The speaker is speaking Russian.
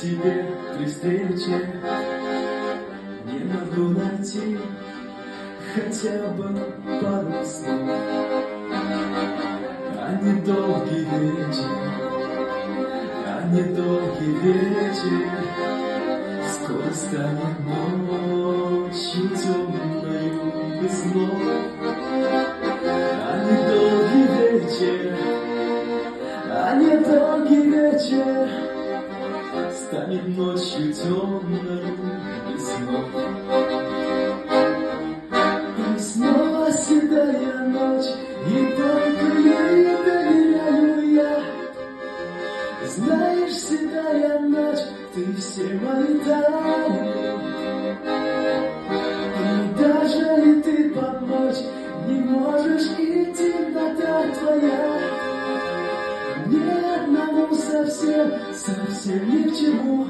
тебе при встрече не могу найти хотя бы пару слов. А недолгий вечер, а недолгий вечер скоро станет ночью темною без снов. А недолгий вечер, а недолгий вечер станет ночью темною без снов. И снова седая ночь, и только ей доверяю я. Знаешь, седая ночь, ты все мои тайны. И даже и ты помочь не можешь, и темнота твоя ни одному совсем, совсем ни к чему.